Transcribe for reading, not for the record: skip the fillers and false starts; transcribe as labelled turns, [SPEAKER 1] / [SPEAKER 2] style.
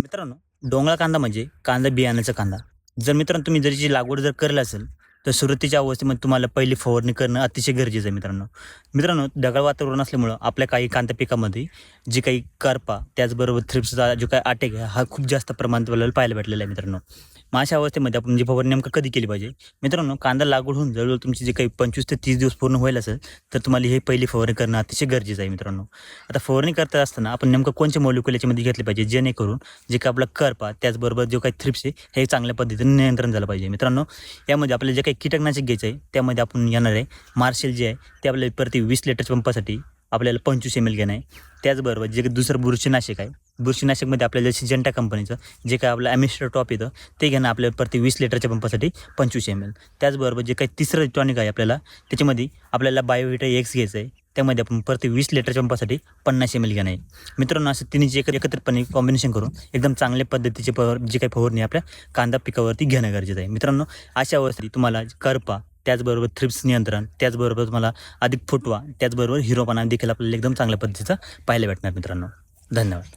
[SPEAKER 1] मित्रांनो, डोंगळा कांदा म्हणजे कांदा बियाण्याचा कांदा. जर मित्रांनो तुम्ही जर याची लागवड जर करेल असेल, तर सुरुवातीच्या अवस्थेमध्ये तुम्हाला पहिली फवारणी करणं अतिशय गरजेचं आहे मित्रांनो. मित्रांनो, ढगाळ वातावरण असल्यामुळं आपल्या काही कांदा पिकामध्ये जे काही करपा, त्याचबरोबर थ्रिप्सचा जो काही अटॅक आहे, हा खूप जास्त प्रमाणात आपल्याला पाहायला भेटलेला आहे मित्रांनो. मग अशा अवस्थेमध्ये आपण जी फवारणी नेमकं कधी केली पाहिजे? मित्रांनो, कांदा लागवड होऊन जवळ तुमची जे काही 25 ते 30 दिवस पूर्ण होईल असेल, तर तुम्हाला ही पहिली फवारणी करणं अतिशय गरजेचं आहे मित्रांनो. आता फवारणी करत असताना आपण नेमकं कोणते मॉलिक्युल याच्यामध्ये घेतले पाहिजे, जेणेकरून जे काही आपला करपा, त्याचबरोबर जो काही थ्रिप्स आहे, हे चांगल्या पद्धतीने नियंत्रण झालं पाहिजे. मित्रांनो, यामध्ये आपल्याला जे काही कीटकनाशक घ्यायचं आहे, त्यामध्ये आपण घेणार आहे मार्शल जे आहे, ते आपल्याला प्रति 20 लिटरच्या पंपासाठी आपल्याला 25 ml घेणं आहे. त्याचबरोबर जे काही दुसरं बुरशीनाशक आहे, बुरशीनाशकमध्ये आपल्याला सिंजेंटा कंपनीचं जे काही आपलं ॲमिस्टर टॉप येतं, ते घेणं आपल्याला प्रति 20 लिटरच्या पंपासाठी 25 ml. त्याचबरोबर जे काही तिसरं टॉनिक आहे आपल्याला, त्याच्यामध्ये आपल्याला बायोव्हिटा एक्स घ्यायचं आहे. त्यामध्ये आपण प्रति 20 लिटरच्या पंपासाठी 50 ml घेणं आहे. मित्रांनो, असं तिन्हीची एकत्रितपणे कॉम्बिनेशन करून एकदम चांगल्या पद्धतीची जी काही फवारणी आपल्या कांदा पिकावरती घेणं गरजेचं आहे. मित्रांनो, अशा अवस्थेत तुम्हाला करपा, त्याचबरोबर थ्रिप्स नियंत्रण, त्याचबरोबर तुम्हाला अधिक फुटवा, त्याचबरोबर हिरवपणा देखील आपल्याला एकदम चांगल्या पद्धतीचा पाहायला भेटणार मित्रांनो. धन्यवाद.